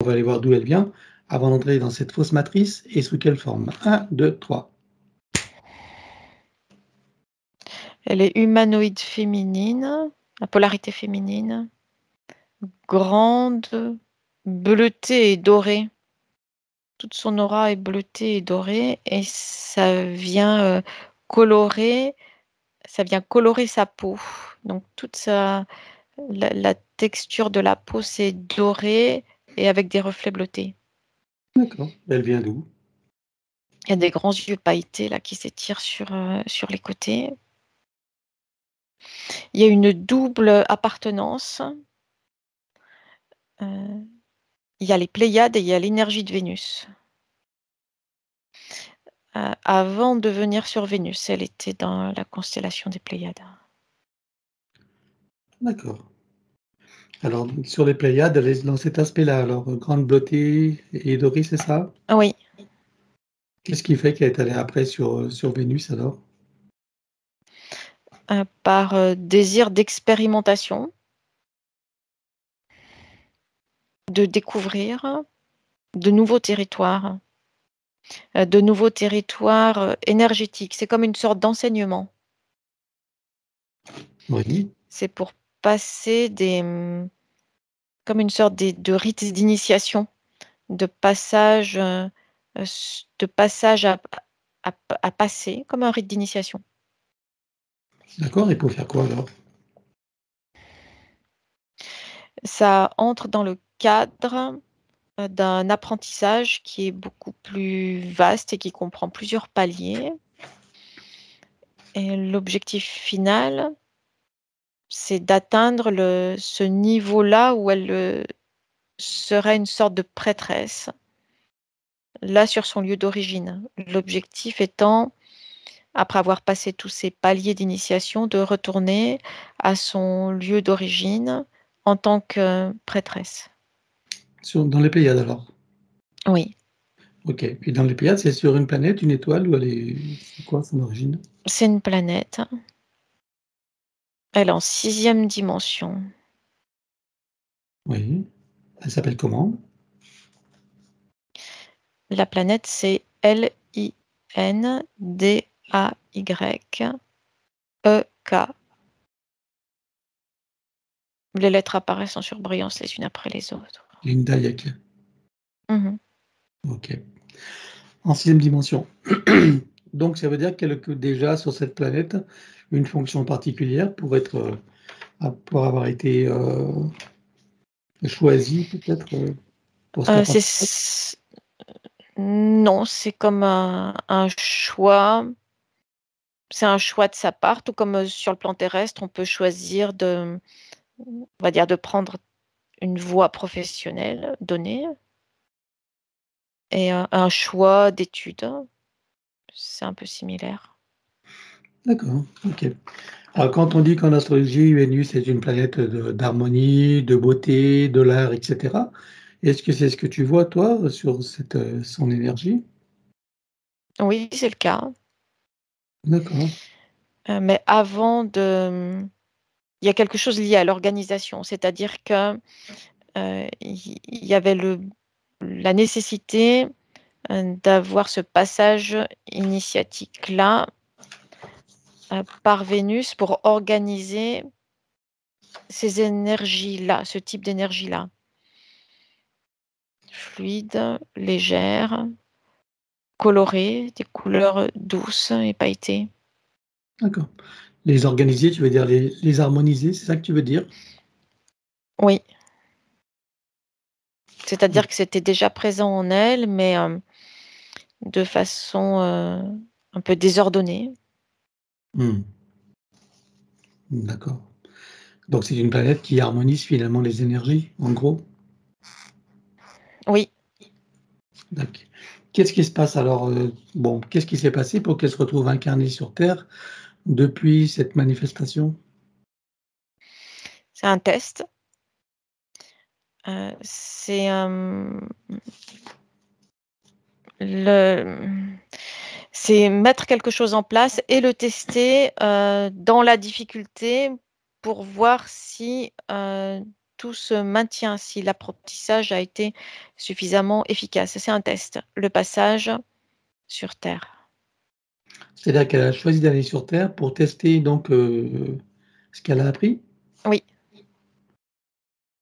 On va aller voir d'où elle vient avant d'entrer dans cette fausse matrice et sous quelle forme. 1, 2, 3. Elle est humanoïde féminine, la polarité féminine, grande, bleutée et dorée. Toute son aura est bleutée et dorée et ça vient colorer sa peau. Donc toute la texture de la peau, c'est doré et avec des reflets bleutés. D'accord. Elle vient d'où? Il y a des grands yeux pailletés là qui s'étirent sur les côtés. Il y a une double appartenance. Il y a les Pléiades et il y a l'énergie de Vénus. Avant de venir sur Vénus, elle était dans la constellation des Pléiades. D'accord. Alors, sur les Pléiades, elle est dans cet aspect-là. Alors, grande beauté et dorée, c'est ça? Oui, Qu'est-ce qui fait qu'elle est allée après sur Vénus alors? par désir d'expérimentation, de découvrir de nouveaux territoires énergétiques. C'est comme une sorte d'enseignement. Oui. C'est pour passer comme une sorte de rite d'initiation, de passage à passer, comme un rite d'initiation. D'accord. Et pour faire quoi alors? Ça entre dans le cadre d'un apprentissage qui est beaucoup plus vaste et qui comprend plusieurs paliers. Et l'objectif final, c'est d'atteindre ce niveau-là où elle serait une sorte de prêtresse, là sur son lieu d'origine. L'objectif étant, après avoir passé tous ces paliers d'initiation, de retourner à son lieu d'origine en tant que prêtresse. Dans les Pléiades alors? Oui, Ok. Et dans les Pléiades, c'est sur une planète, une étoile ou c'est quoi son origine? c'est une planète. Elle est en 6e dimension. Oui. Elle s'appelle comment? La planète, c'est Lindayek. Les lettres apparaissent en surbrillance les unes après les autres. Linda Yek. Mhm. Ok. En 6e dimension. Donc, ça veut dire qu'elle occupe déjà sur cette planète une fonction particulière pour avoir été choisie peut-être pour cet apprentissage. Non, c'est comme un choix. C'est un choix de sa part, tout comme sur le plan terrestre, on peut choisir on va dire, de prendre une voie professionnelle donnée et un choix d'études. C'est un peu similaire. D'accord, ok. Alors, quand on dit qu'en astrologie, Vénus est une planète d'harmonie, de beauté, de l'art, etc., est-ce que c'est ce que tu vois, toi, sur son énergie? Oui, c'est le cas. D'accord. Mais il y a quelque chose lié à l'organisation, c'est-à-dire que il y avait la nécessité d'avoir ce passage initiatique-là par Vénus pour organiser ces énergies-là, ce type d'énergie-là. Fluide, légère, colorée, des couleurs douces et pailletées. D'accord. Les organiser, tu veux dire les harmoniser, c'est ça que tu veux dire? Oui, c'est-à-dire que c'était déjà présent en elle, mais de façon un peu désordonnée. Hmm. D'accord. Donc, c'est une planète qui harmonise finalement les énergies, en gros? Oui, D'accord. Qu'est-ce qui se passe alors, bon, qu'est-ce qui s'est passé pour qu'elle se retrouve incarnée sur Terre depuis cette manifestation? c'est un test. C'est c'est mettre quelque chose en place et le tester dans la difficulté pour voir si tout se maintient, si l'apprentissage a été suffisamment efficace. C'est un test, le passage sur Terre. C'est-à-dire qu'elle a choisi d'aller sur Terre pour tester donc ce qu'elle a appris? Oui,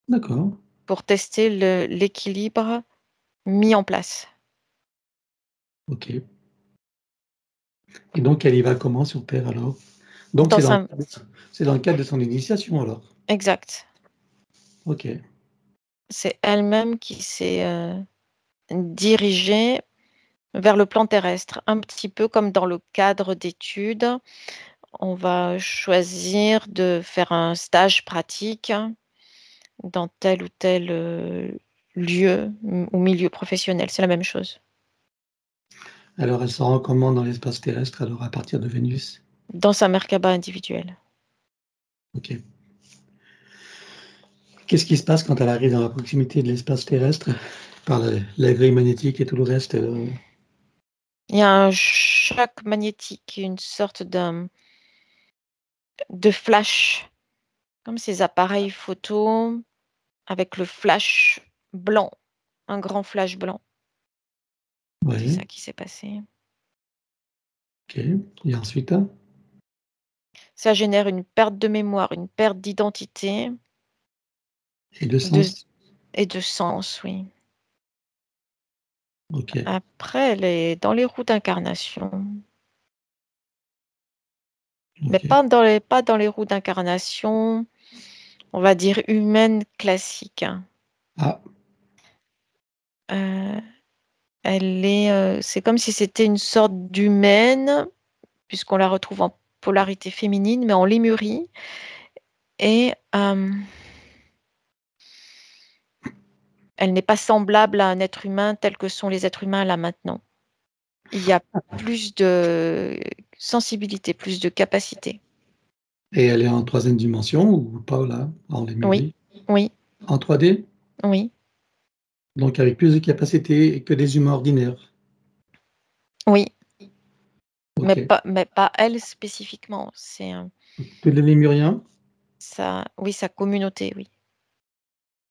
D'accord, pour tester l'équilibre mis en place. OK. Et donc elle y va comment sur Terre alors? Donc Dans un... c'est dans le cadre de son initiation alors? Exact. OK, C'est elle-même qui s'est dirigée vers le plan terrestre, un petit peu comme dans le cadre d'études. On va choisir de faire un stage pratique dans tel ou tel lieu ou milieu professionnel. C'est la même chose. alors elle se rend comment dans l'espace terrestre alors à partir de Vénus? Dans sa Merkaba individuelle. OK. Qu'est-ce qui se passe quand elle arrive dans la proximité de l'espace terrestre par la grille magnétique et tout le reste, Il y a un choc magnétique, une sorte de flash, comme ces appareils photo avec le flash blanc, un grand flash blanc. C'est ouais, ça qui s'est passé. OK, et ensuite? Ça génère une perte de mémoire, une perte d'identité Et de de, sens? et de sens, oui. OK, Après, elle est dans les roues d'incarnation, mais OK. pas dans les roues d'incarnation, on va dire humaines classiques, hein. Ah, Euh, c'est comme si c'était une sorte d'humaine, puisqu'on la retrouve en polarité féminine, mais en lémurie. Et elle n'est pas semblable à un être humain tel que sont les êtres humains là maintenant. Il y a plus de sensibilité, plus de capacité. et elle est en troisième dimension ou pas là, en Oui, Lémurie? oui, En 3D? oui, Donc avec plus de capacité que des humains ordinaires? oui, OK. mais pas elle spécifiquement. C'est Tous les Lémuriens? oui, sa communauté, oui.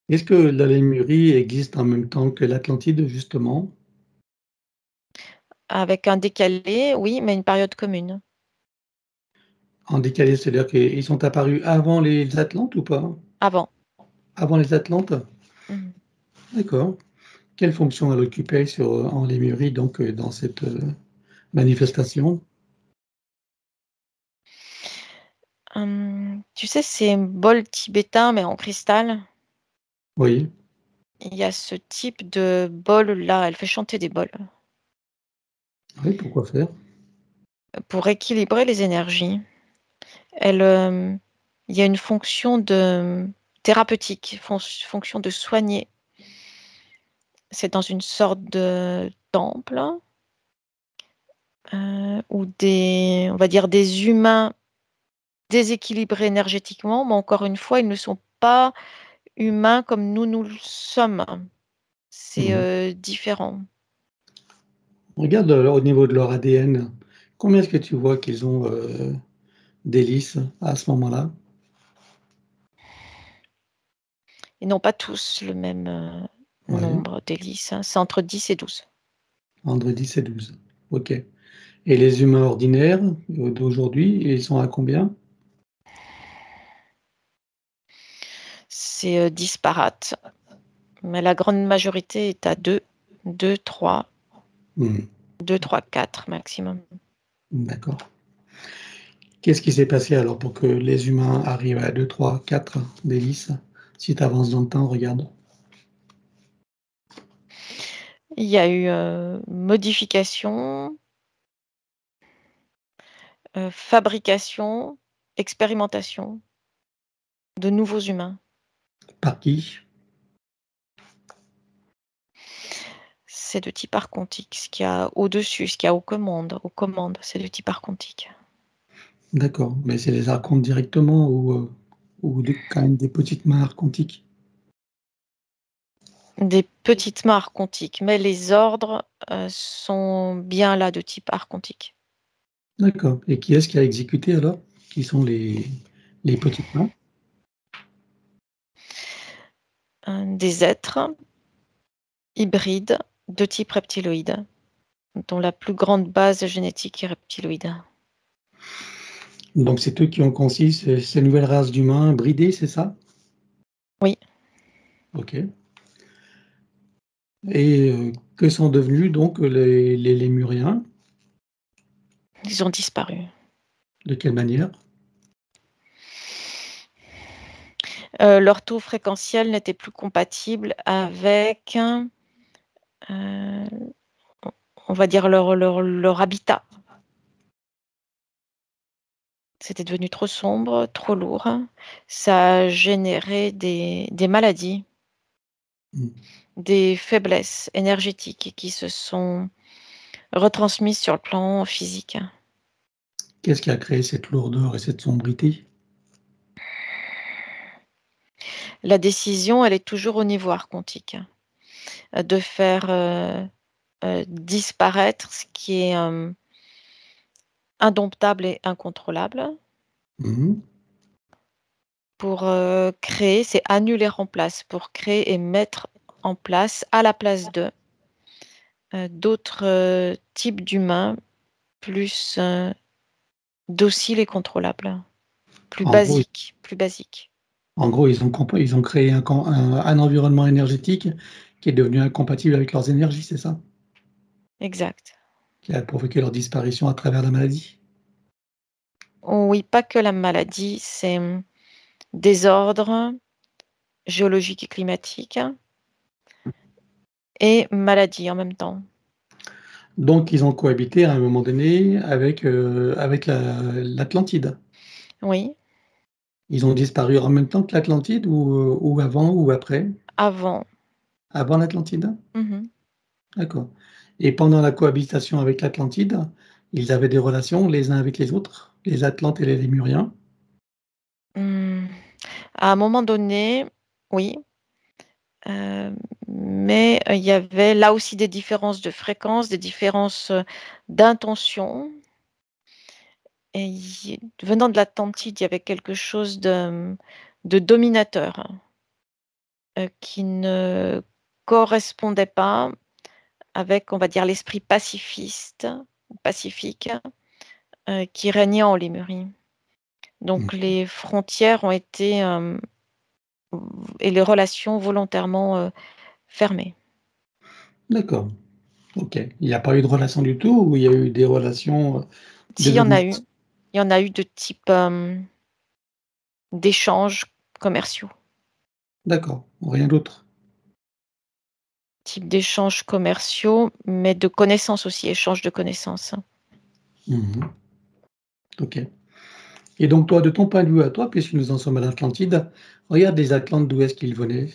Est-ce que la Lémurie existe en même temps que l'Atlantide justement? Avec un décalé, oui, mais une période commune. En décalé, c'est-à-dire qu'ils sont apparus avant les Atlantes ou pas? Avant. Avant les Atlantes? Mhm. D'accord. Quelle fonction elle occupait en Lémurie donc, dans cette, manifestation? Tu sais, ces bols tibétains, mais en cristal, Oui, il y a ce type de bol-là. Elle fait chanter des bols oui, pourquoi faire? pour équilibrer les énergies. Elle, il y a une fonction de thérapeutique, fonction de soigner. C'est dans une sorte de temple où on va dire des humains déséquilibrés énergétiquement, mais encore une fois, ils ne sont pas humains comme nous le sommes. C'est Mmh. différent. Regarde, au niveau de leur ADN, combien est-ce que tu vois qu'ils ont, d'hélices à ce moment-là? Ils n'ont pas tous le même Ouais, nombre d'hélices, hein. C'est entre 10 et 12. entre 10 et 12. OK. Et les humains ordinaires, d'aujourd'hui, ils sont à combien? C'est disparate, mais la grande majorité est à 2, 2, 3, Mmh, 2, 3, 4 maximum. d'accord. Qu'est-ce qui s'est passé alors pour que les humains arrivent à 2, 3, 4 d'hélices? Si tu avances dans le temps, regarde. Il y a eu modification, fabrication, expérimentation de nouveaux humains. Par qui? C'est de type archontique. Ce qu'il y a au-dessus, ce qu'il y a aux commandes, c'est de type archontique. D'accord, mais c'est les archontes directement ou quand même des petites mains archontiques? Des petites mains archontiques, mais les ordres sont bien là de type archontique. D'accord, et qui est-ce qui a exécuté alors? Qui sont les petites mains? des êtres hybrides de type reptiloïde, dont la plus grande base génétique est reptiloïde. Donc c'est eux qui ont conçu ces nouvelles races d'humains bridés, c'est ça? Oui. Ok. Et que sont devenus donc les lémuriens? Ils ont disparu. De quelle manière? Leur taux fréquentiel n'était plus compatible avec, on va dire, leur habitat. C'était devenu trop sombre, trop lourd. Ça a généré des maladies, Mmh. des faiblesses énergétiques qui se sont retransmises sur le plan physique. Qu'est-ce qui a créé cette lourdeur et cette sombrité? La décision, elle est toujours au niveau archontique, de faire disparaître ce qui est indomptable et incontrôlable Mmh. pour créer, c'est annuler en place, pour créer et mettre en place, à la place d'eux, d'autres types d'humains plus dociles et contrôlables, plus En gros basiques, plus basiques. en gros, ils ont créé un environnement énergétique qui est devenu incompatible avec leurs énergies, c'est ça? Exact. Qui a provoqué leur disparition à travers la maladie? Oui, pas que la maladie, c'est désordre géologique et climatique et maladie en même temps. Donc ils ont cohabité à un moment donné avec l'Atlantide. Oui, Ils ont disparu en même temps que l'Atlantide ou avant ou après? avant. Avant l'Atlantide? Mhm. D'accord, et pendant la cohabitation avec l'Atlantide, ils avaient des relations les uns avec les autres, les Atlantes et les Lémuriens? Hmm. À un moment donné, oui, mais il y avait là aussi des différences de fréquence, des différences d'intention. Et venant de l'Atlantide, il y avait quelque chose de dominateur qui ne correspondait pas avec, on va dire, l'esprit pacifiste, pacifique, qui régnait en Lémurie. Donc Mmh. les frontières ont été et les relations volontairement fermées. D'accord, OK. Il n'y a pas eu de relation du tout ou il y a eu des relations, de S'il y en a eu, domination? il y en a eu de type d'échanges commerciaux. D'accord, rien d'autre? Type d'échanges commerciaux, mais de connaissances aussi, échange de connaissances. Mmh. OK, et donc toi, de ton point de vue à toi, puisque nous en sommes à l'Atlantide, regarde les Atlantes, d'où est-ce qu'ils venaient?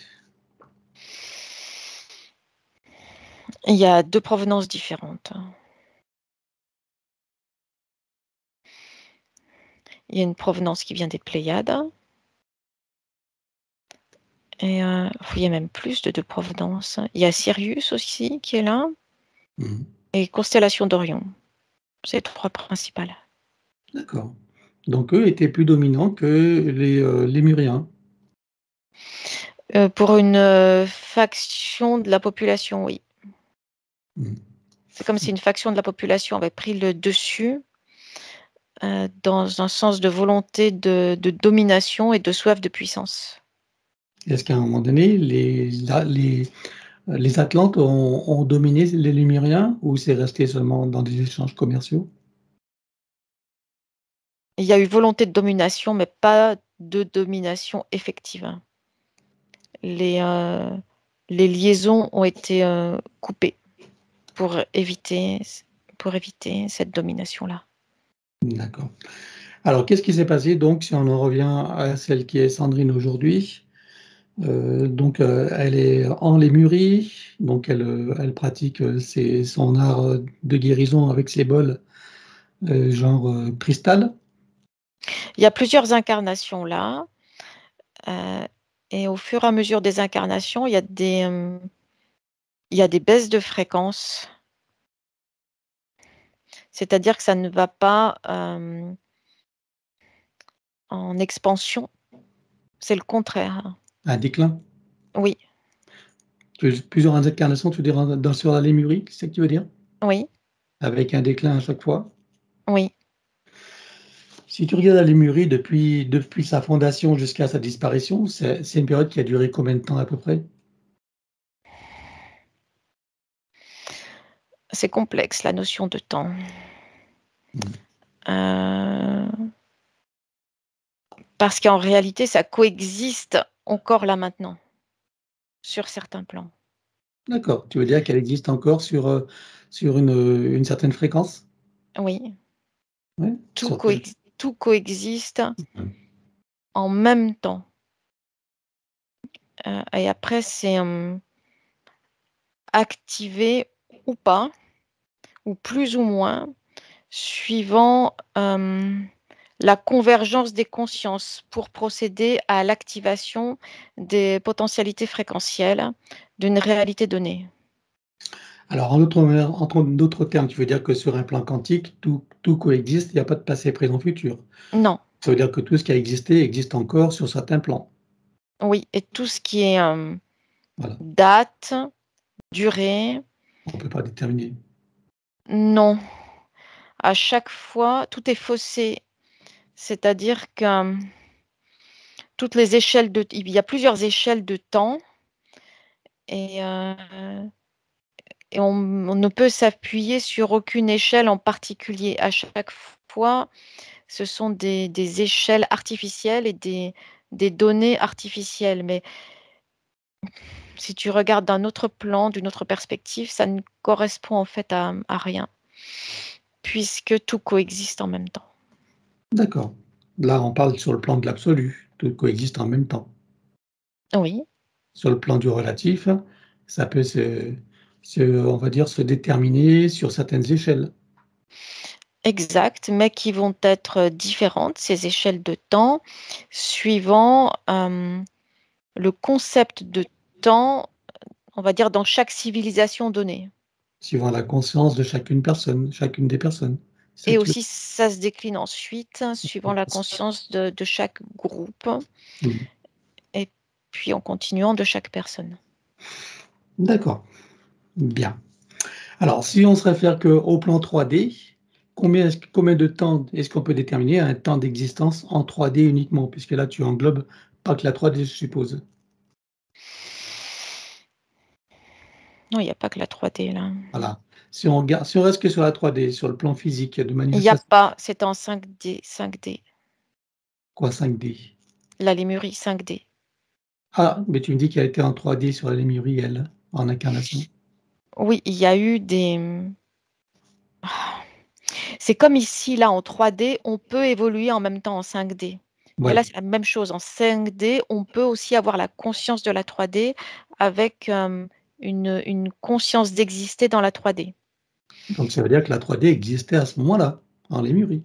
Il y a 2 provenances différentes. Il y a une provenance qui vient des Pléiades et il y a même plus de 2 provenances. Il y a Sirius aussi qui est là Mmh. et constellation d'Orion. C'est les 3 principales. D'accord, donc eux étaient plus dominants que les Lémuriens? Pour une faction de la population, oui. Mmh. C'est comme si une faction de la population avait pris le dessus, dans un sens de volonté de domination et de soif de puissance. Est-ce qu'à un moment donné, les Atlantes ont dominé les Lémuriens ou c'est resté seulement dans des échanges commerciaux? Il y a eu volonté de domination, mais pas de domination effective. Les, les liaisons ont été coupées pour éviter, pour éviter cette domination-là. D'accord. Alors qu'est-ce qui s'est passé donc si on en revient à celle qui est Sandrine aujourd'hui? Donc, elle est en Lémurie, donc elle pratique, son art, de guérison avec ses bols, genre, cristal. Il y a plusieurs incarnations là, euh, et au fur et à mesure des incarnations, il y a des baisses de fréquence, c'est-à-dire que ça ne va pas en expansion, c'est le contraire. Un déclin? Oui, Plusieurs incarnations, tu veux dire, sur la Lémurie, c'est ce que tu veux dire? oui, Avec un déclin à chaque fois? oui. Si tu regardes la Lémurie depuis sa fondation jusqu'à sa disparition, c'est une période qui a duré combien de temps à peu près? C'est complexe, la notion de temps. Mmh. Parce qu'en réalité, ça coexiste encore là maintenant, sur certains plans. D'accord, tu veux dire qu'elle existe encore sur une certaine fréquence? Oui, Ouais, sur quelle? tout coexiste Mmh. en même temps. Et après, c'est activé ou pas, ou plus ou moins, suivant la convergence des consciences pour procéder à l'activation des potentialités fréquentielles d'une réalité donnée. Alors en d'autres termes, tu veux dire que sur un plan quantique, tout coexiste, il y a pas de passé, présent, futur? Non, Ça veut dire que tout ce qui a existé existe encore sur certains plans? oui, et tout ce qui est Voilà, date, durée, on peut pas déterminer. non. À chaque fois, tout est faussé. C'est-à-dire que toutes les échelles il y a plusieurs échelles de temps et, on ne peut s'appuyer sur aucune échelle en particulier. À chaque fois, ce sont des échelles artificielles et des données artificielles. Mais si tu regardes d'un autre plan, d'une autre perspective, ça ne correspond en fait à rien, puisque tout coexiste en même temps. D'accord. Là, on parle sur le plan de l'absolu, tout coexiste en même temps. Oui, Sur le plan du relatif, ça peut on va dire, se déterminer sur certaines échelles. exact, mais qui vont être différentes, ces échelles de temps, suivant le concept de temps, on va dire, dans chaque civilisation donnée. Suivant la conscience de chacune des personnes. C'est ça Et que tu aussi, ça se décline ensuite, suivant la conscience de chaque groupe, veux dire? Mmh. et puis en continuant de chaque personne. D'accord, bien. Alors, si on se réfère qu'au plan 3D, combien de temps est-ce qu'on peut déterminer un temps d'existence en 3D uniquement? Puisque là, tu englobes pas que la 3D, je suppose? Non, il n'y a pas que la 3D là. Voilà. Si on reste que sur la 3D, sur le plan physique de Il n'y a manifestation, pas, c'est en 5D, 5D. quoi, 5D? La Lémurie, 5D. Ah, mais tu me dis qu'elle était en 3D sur la Lémurie, elle, en incarnation? Oui, il y a eu c'est comme ici, là, en 3D, on peut évoluer en même temps en 5D. Et là, Ouais, c'est la même chose. En 5D, on peut aussi avoir la conscience de la 3D avec une conscience d'exister dans la 3D. donc ça veut dire que la 3D existait à ce moment-là, en Lémurie?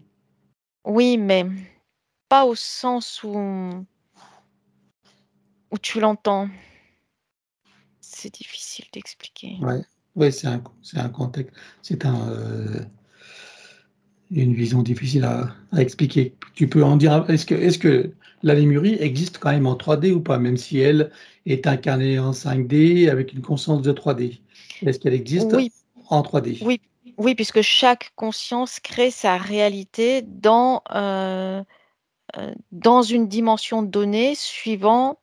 Oui, mais pas au sens où tu l'entends. C'est difficile d'expliquer. Ouais, ouais, c'est un contexte, c'est une vision difficile à expliquer. Tu peux en dire, est-ce que la Lémurie existe quand même en 3D ou pas? Même si elle est incarnée en 5D avec une conscience de 3D. Est-ce qu'elle existe Oui, en 3D? oui, oui, puisque chaque conscience crée sa réalité dans une dimension donnée suivant,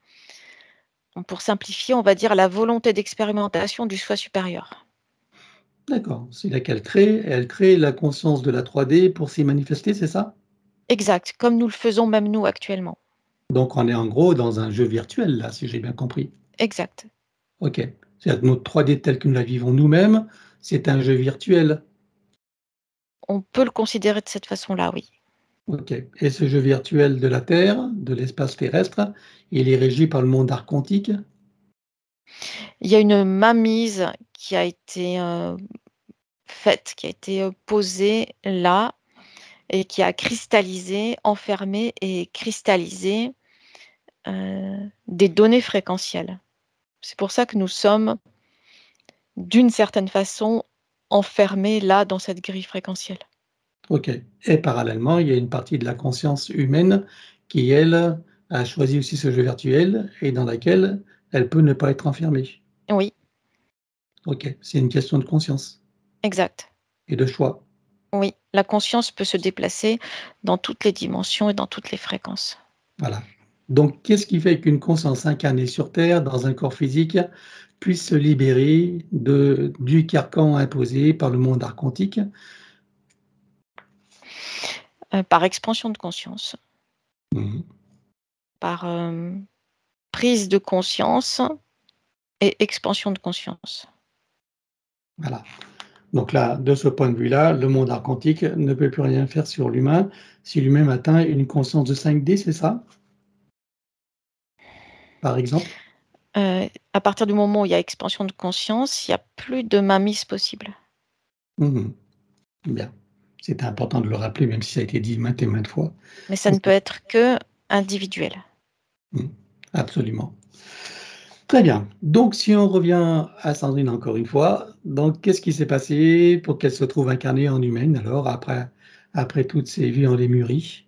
pour simplifier, on va dire la volonté d'expérimentation du soi supérieur. D'accord, c'est là elle crée la conscience de la 3D pour s'y manifester, c'est ça? Exact, comme nous le faisons même nous actuellement. Donc on est en gros dans un jeu virtuel là, si j'ai bien compris? Exact. OK. C'est-à-dire que notre 3D telle que nous la vivons nous-mêmes, c'est un jeu virtuel? On peut le considérer de cette façon-là, oui. OK, et ce jeu virtuel de la Terre, de l'espace terrestre, il est régi par le monde archontique? Il y a une mainmise qui a été faite, qui a été posée là et qui a cristallisé, enfermé et cristallisé des données fréquentielles. C'est pour ça que nous sommes, d'une certaine façon, enfermés là dans cette grille fréquentielle. OK, et parallèlement, il y a une partie de la conscience humaine qui, elle, a choisi aussi ce jeu virtuel et dans laquelle elle peut ne pas être enfermée. Oui, Ok, c'est une question de conscience exact. et de choix. Oui, la conscience peut se déplacer dans toutes les dimensions et dans toutes les fréquences. Voilà. Donc, qu'est-ce qui fait qu'une conscience incarnée sur Terre, dans un corps physique, puisse se libérer du carcan imposé par le monde archontique? Par expansion de conscience, Mhm. par prise de conscience et expansion de conscience. Voilà. Donc là, de ce point de vue-là, le monde archontique ne peut plus rien faire sur l'humain si lui-même atteint une conscience de 5D, c'est ça? Par exemple? À partir du moment où il y a expansion de conscience, il n'y a plus de mainmise possible. Mhm. Bien. C'était important de le rappeler, même si ça a été dit maintes et maintes fois. Mais ça ne peut être que individuel. Mhm. Absolument. Très bien. Donc, si on revient à Sandrine encore une fois, donc qu'est-ce qui s'est passé pour qu'elle se trouve incarnée en humaine alors, après toutes ces vies en Lémurie?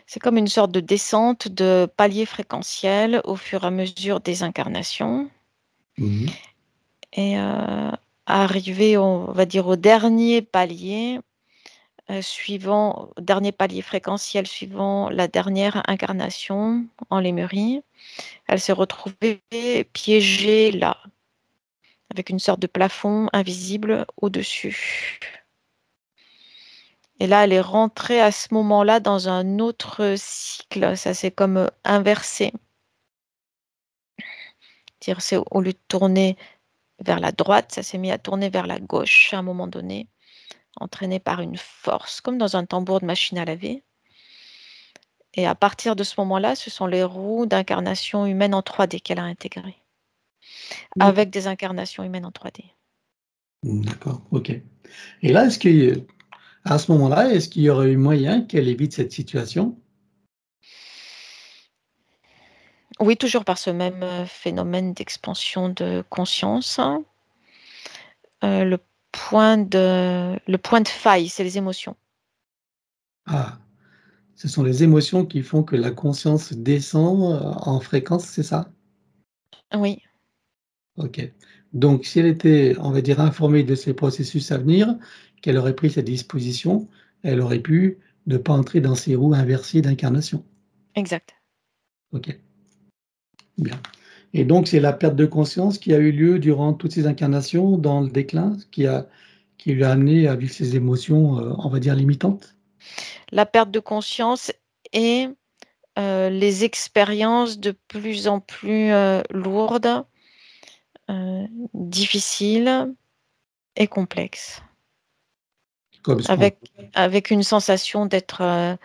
C'est comme une sorte de descente de palier fréquentiel au fur et à mesure des incarnations. Mhm. Et arriver, on va dire, au dernier palier, dernier palier fréquentiel suivant la dernière incarnation en Lémurie, elle s'est retrouvée piégée là, avec une sorte de plafond invisible au-dessus. Et là, elle est rentrée à ce moment-là dans un autre cycle. Ça s'est comme inversé. C'est-à-dire, c'est au lieu de tourner vers la droite, ça s'est mis à tourner vers la gauche à un moment donné, entraîné par une force, comme dans un tambour de machine à laver. Et à partir de ce moment-là, ce sont les roues d'incarnation humaine en 3D qu'elle a intégrées, D'accord. avec des incarnations humaines en 3D. D'accord, ok. Et là, à ce moment-là, est-ce qu'il y aurait eu moyen qu'elle évite cette situation? Oui, toujours par ce même phénomène d'expansion de conscience. Le point de faille, c'est les émotions. Ah, ce sont les émotions qui font que la conscience descend en fréquence, c'est ça? Oui, Ok. Donc, si elle était, on va dire, informée de ces processus à venir, qu'elle aurait pris ses dispositions, elle aurait pu ne pas entrer dans ces roues inversées d'incarnation. exact. Ok, bien. Et donc, c'est la perte de conscience qui a eu lieu durant toutes ces incarnations dans le déclin, qui lui a amené à vivre ces émotions, on va dire, limitantes. La perte de conscience et les expériences de plus en plus lourdes, difficiles et complexes, Comme ce qu'on, avec une sensation d'être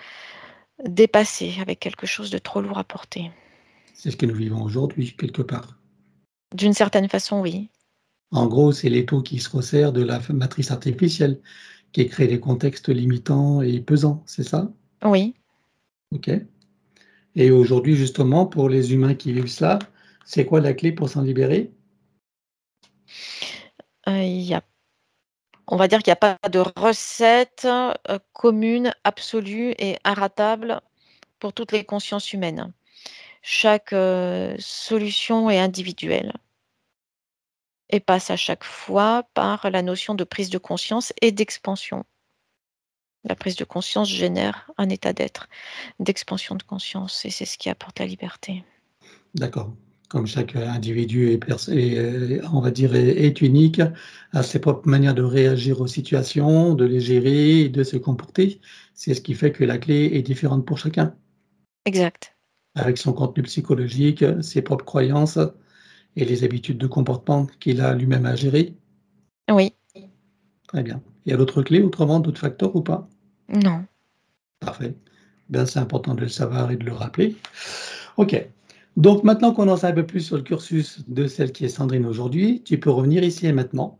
dépassé, avec quelque chose de trop lourd à porter. c'est ce que nous vivons aujourd'hui, quelque part. D'une certaine façon, oui. En gros, c'est l'étau qui se resserre de la matrice artificielle, qui crée des contextes limitants et pesants, c'est ça? Oui. Ok. Et aujourd'hui, justement, pour les humains qui vivent cela, c'est quoi la clé pour s'en libérer? Il y a, on va dire qu'il n'y a pas de recette commune, absolue et inratable pour toutes les consciences humaines. Chaque solution est individuelle et passe à chaque fois par la notion de prise de conscience et d'expansion. La prise de conscience génère un état d'être, d'expansion de conscience, et c'est ce qui apporte la liberté. D'accord. Comme chaque individu on va dire, est unique, a ses propres manières de réagir aux situations, de les gérer et de se comporter. C'est ce qui fait que la clé est différente pour chacun, Exact. avec son contenu psychologique, ses propres croyances et les habitudes de comportement qu'il a lui-même à gérer. Oui. Très bien. Il y a d'autres clés, autrement, d'autres facteurs ou pas? Non. Parfait. Ben, c'est important de le savoir et de le rappeler. OK. Donc maintenant qu'on en sait un peu plus sur le cursus de celle qui est Sandrine aujourd'hui, tu peux revenir ici et maintenant.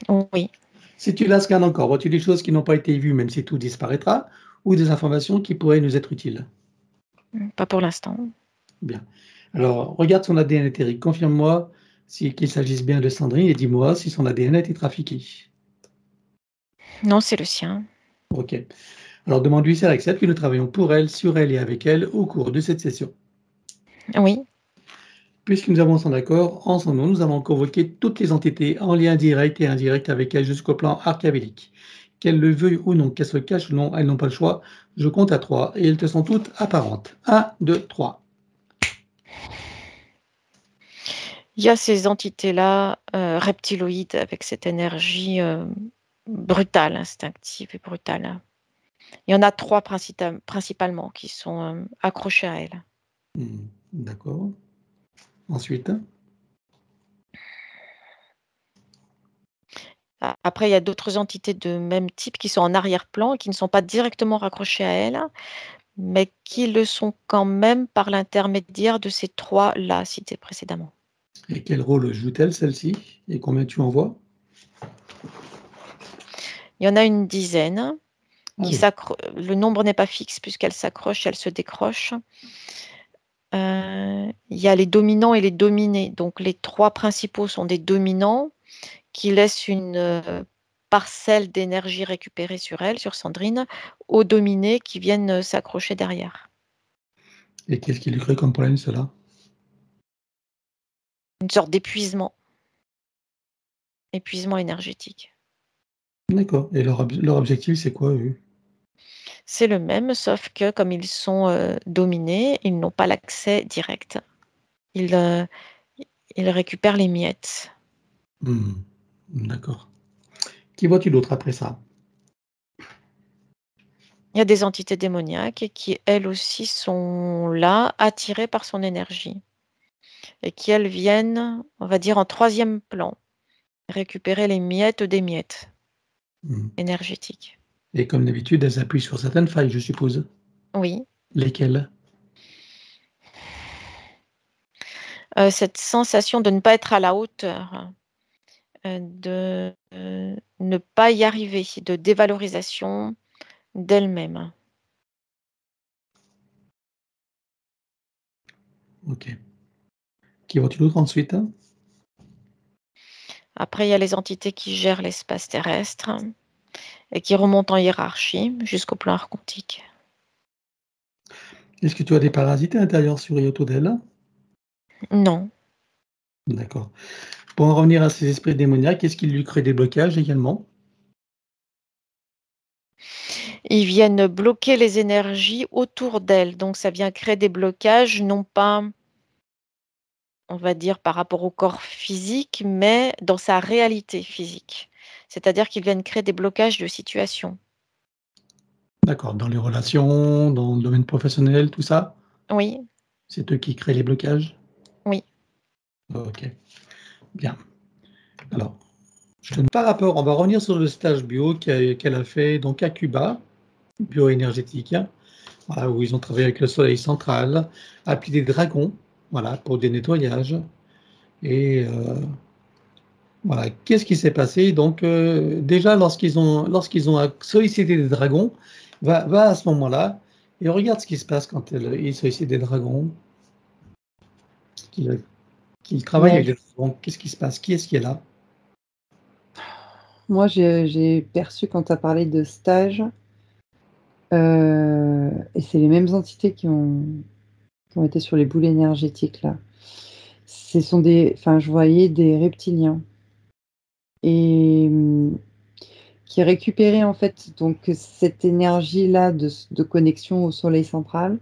Oui. Si tu la scannes encore, vois-tu des choses qui n'ont pas été vues, même si tout disparaîtra, ou des informations qui pourraient nous être utiles? Pas pour l'instant. Bien. Alors, regarde son ADN éthérique. Confirme-moi qu'il s'agisse bien de Sandrine et dis-moi si son ADN a été trafiqué. Non, c'est le sien. OK. Alors demande-lui si elle accepte que nous travaillons pour elle, sur elle et avec elle au cours de cette session. Oui. Puisque nous avons son accord, en son nom, nous avons convoqué toutes les entités en lien direct et indirect avec elle jusqu'au plan archavélique. Qu'elles le veuillent ou non, qu'elles se cachent ou non, elles n'ont pas le choix. Je compte à 3 et elles te sont toutes apparentes. 1, 2, 3. Il y a ces entités-là, reptiloïdes, avec cette énergie brutale, instinctive et brutale. Il y en a 3 principalement qui sont accrochées à elle. D'accord. Ensuite, Après, il y a d'autres entités de même type qui sont en arrière-plan et qui ne sont pas directement raccrochées à elle, mais qui le sont quand même par l'intermédiaire de ces 3-là cités précédemment. et quel rôle joue-t-elle, celle-ci? Et combien tu en vois? Il y en a une dizaine. Ah oui. Le nombre n'est pas fixe puisqu'elle s'accroche, elle se décroche. Il y a les dominants et les dominés. Donc les 3 principaux sont des dominants qui laissent une parcelle d'énergie récupérée sur elle, sur Sandrine, aux dominés qui viennent s'accrocher derrière. Et qu'est-ce qui lui crée comme problème, cela? Une sorte d'épuisement énergétique. D'accord. Et leur objectif, c'est quoi, eux? C'est le même, sauf que comme ils sont dominés, ils n'ont pas l'accès direct. Ils récupèrent les miettes. D'accord. Qui vois-tu d'autre après ça? Il y a des entités démoniaques qui, elles aussi, sont là, attirées par son énergie. Et qui, elles, viennent, on va dire, en 3e plan, récupérer les miettes des miettes énergétiques. Et comme d'habitude, elles appuient sur certaines failles, je suppose. Oui. Lesquelles? Cette sensation de ne pas être à la hauteur, de ne pas y arriver, de dévalorisation d'elle-même. OK. Qui vois-tu d'autre ensuite? Après, il y a les entités qui gèrent l'espace terrestre et qui remontent en hiérarchie jusqu'au plan archontique. Est-ce que tu as des parasites à l'intérieur sur et autour d'elle? Non. D'accord. Pour en revenir à ces esprits démoniaques, est-ce qu'ils lui créent des blocages également? Ils viennent bloquer les énergies autour d'elle. Donc, ça vient créer des blocages, non pas, on va dire, par rapport au corps physique, mais dans sa réalité physique. C'est-à-dire qu'ils viennent créer des blocages de situation. D'accord. Dans les relations, dans le domaine professionnel, tout ça? Oui, C'est eux qui créent les blocages? oui. OK. Bien. Alors, par rapport on va revenir sur le stage bio qu'elle a fait donc à Cuba, bioénergétique, voilà, où ils ont travaillé avec le soleil central, appelé des dragons, voilà, pour des nettoyages et voilà. Qu'est-ce qui s'est passé? Donc déjà lorsqu'ils ont sollicité des dragons, va à ce moment-là et regarde ce qui se passe quand ils sollicitent des dragons, qu'ils travaillent Bah, avec des dragons. Qu'est-ce qui se passe? Qui est-ce qui est là? moi, j'ai perçu quand tu as parlé de stage, et c'est les mêmes entités qui ont été sur les boules énergétiques là. Je voyais des reptiliens et qui récupéraient en fait donc cette énergie-là de connexion au soleil central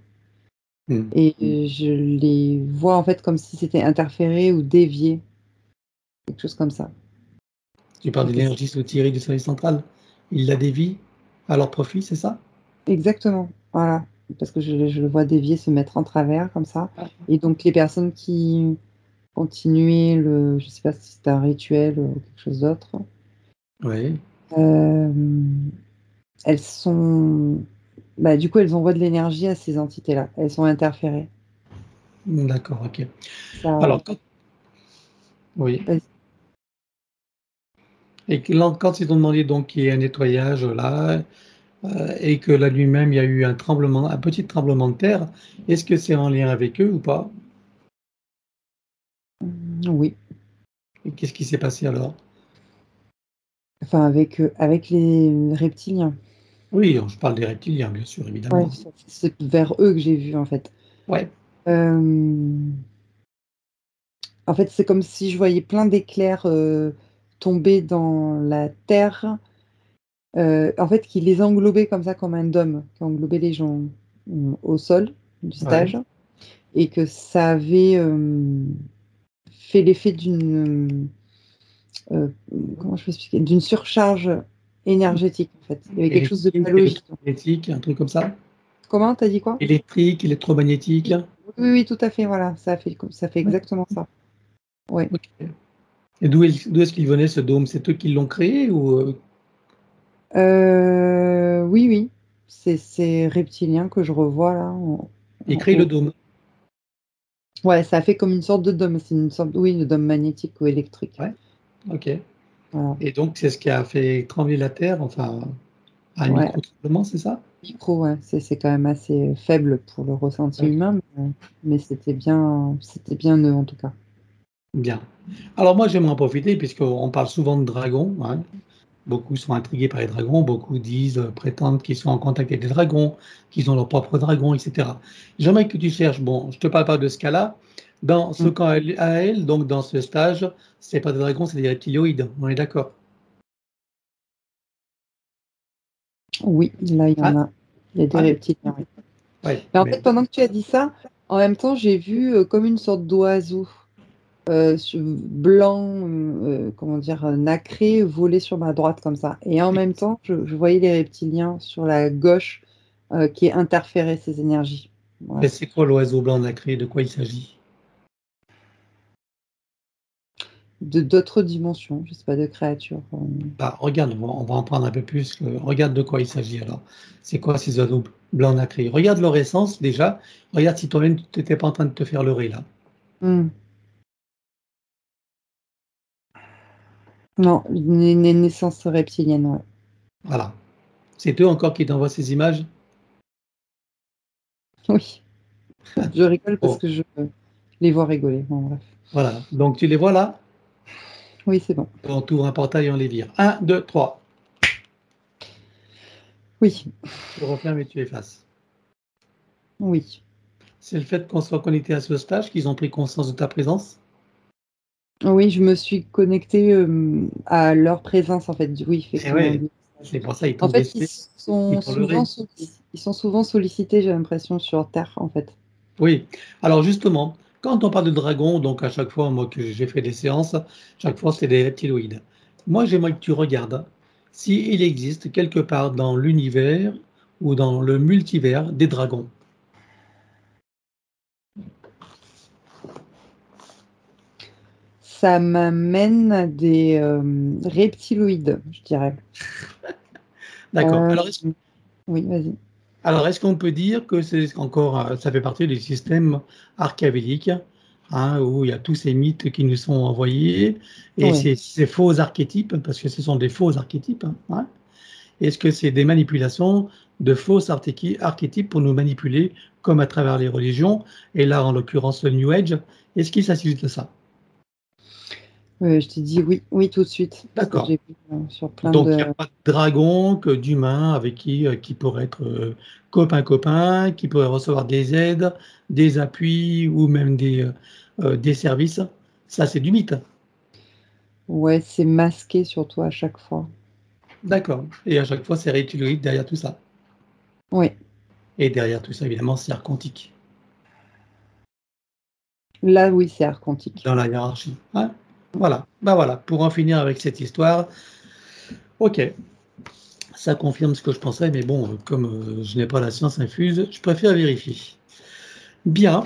Mmh. et je les vois en fait comme si c'était interféré ou dévié, quelque chose comme ça. Tu parles Et de que l'énergie souterraine du soleil central. Ils la dévient à leur profit, c'est ça? exactement, voilà, parce que je le vois dévier, se mettre en travers comme ça et donc les personnes qui continuaient je sais pas si c'était un rituel ou quelque chose d'autre, Oui, hem, elles sont du coup, elles envoient de l'énergie à ces entités-là. Elles sont interférées. d'accord, OK. Ça Alors oui, Vas-y. et que là, quand ils t'ont demandé donc qu'il y ait un nettoyage là, et que là lui-même, il y a eu un petit tremblement de terre, est-ce que c'est en lien avec eux ou pas? Oui, Et qu'est-ce qui s'est passé alors? enfin avec les reptiliens. Oui, je parle des reptiliens, bien sûr, Ouais, évidemment. c'est vers eux que j'ai vu, en fait. Ouais, En fait, c'est comme si je voyais plein d'éclairs tomber dans la terre, en fait, qui les englobaient comme ça, comme un dôme, qui englobait les gens au sol du ouais. stage, et que ça avait fait l'effet euh, comment je peux expliquer, d'une surcharge énergétique, en fait. Il y avait quelque chose de Électrique, pas logique. électromagnétique, un truc comme ça. Comment, t'as dit quoi? Électrique, électromagnétique. Oui, oui, oui, tout à fait, voilà, ça fait Ouais, exactement ça. Ouais. ok. Et d'où est-ce qu'il venait ce dôme? C'est eux qui l'ont créé ou Oui, oui, c'est ces reptiliens que je revois là. ils créent le dôme? Ouais, ça fait comme une sorte de dôme, c'est une sorte, oui, de dôme magnétique ou électrique. Ouais, ok. Voilà. Et donc, c'est ce qui a fait trembler la Terre, enfin, un Ouais, micro-tremblement, c'est ça? micro, ouais, c'est quand même assez faible pour le ressenti Ok, humain, mais c'était bien eux en tout cas. bien. Alors moi, j'aimerais en profiter, puisqu'on parle souvent de dragons, hein. Beaucoup sont intrigués par les dragons, beaucoup disent, prétendent qu'ils sont en contact avec des dragons, qu'ils ont leur propre dragon, etc. J'aimerais que tu cherches, bon, je ne te parle pas de ce cas-là, dans ce Mm. camp à elle, donc dans ce stage, c'est pas des dragons, c'est des reptilioïdes, on est d'accord? Oui, là il y en Hein? a. Il y a des Ouais, reptiliens. Oui. ouais, Mais en mais fait, pendant que tu as dit ça, en même temps, j'ai vu comme une sorte d'oiseau blanc, comment dire, nacré, voler sur ma droite comme ça. Et en même temps, je voyais les reptiliens sur la gauche qui interféraient ces énergies. Voilà. c'est quoi l'oiseau blanc nacré? De quoi il s'agit? De d'autres dimensions, je sais pas, de créatures. Bah, regarde, on va en prendre un peu plus. Regarde de quoi il s'agit alors. C'est quoi ces oiseaux blancs nacrés? Regarde leur essence déjà. Regarde si toi-même tu n'étais pas en train de te faire leurrer là. Hmm. Non, une naissance reptilienne, ouais. Voilà. C'est eux encore qui t'envoient ces images? Oui, je rigole parce Bon, que je les vois rigoler. Bon, bref. voilà. Donc tu les vois là? Oui, c'est bon. On t'ouvre un portail et on les vire. Un, 2, 3. Oui, Tu refermes et tu effaces. oui. C'est le fait qu'on soit connecté à ce stage qu'ils ont pris conscience de ta présence? Oui, je me suis connectée à leur présence, en fait. Oui, Eh effectivement. ouais, c'est pour ça ils En t'ont fait, décelé, ils t'ont leurré. ils sont souvent sollicités, j'ai l'impression, sur Terre, en fait. Oui, alors justement, quand on parle de dragon, donc à chaque fois, moi que j'ai fait des séances, chaque fois c'est des reptiloïdes. Moi j'aimerais que tu regardes s'il existe quelque part dans l'univers ou dans le multivers des dragons. Ça m'amène à des reptiloïdes, je dirais. D'accord. Euh, oui, vas-y. Alors est-ce qu'on peut dire que c'est encore, ça fait partie du système archavélique, hein, où il y a tous ces mythes qui nous sont envoyés et Oui. ces faux archétypes, parce que ce sont des faux archétypes, hein. Est-ce que c'est des manipulations de faux archétypes pour nous manipuler, comme à travers les religions, et là, en l'occurrence, le New Age, est-ce qu'il s'agit de ça? Je t'ai dit oui, oui tout de suite, parce que D'accord. j'ai vu sur plein Donc, il n'y de... a pas de dragon que d'humains avec qui pourraient être copains-copains, qui pourraient recevoir des aides, des appuis ou même des services. Ça, c'est du mythe. Ouais, c'est masqué surtout à chaque fois. D'accord. Et à chaque fois, c'est rétilique derrière tout ça. Oui, Et derrière tout ça, évidemment, c'est archontique là, oui, c'est archontique. dans la hiérarchie. Hein. Voilà. Ben voilà. Pour en finir avec cette histoire, ok, ça confirme ce que je pensais, mais bon, comme je n'ai pas la science infuse, je préfère vérifier. Bien.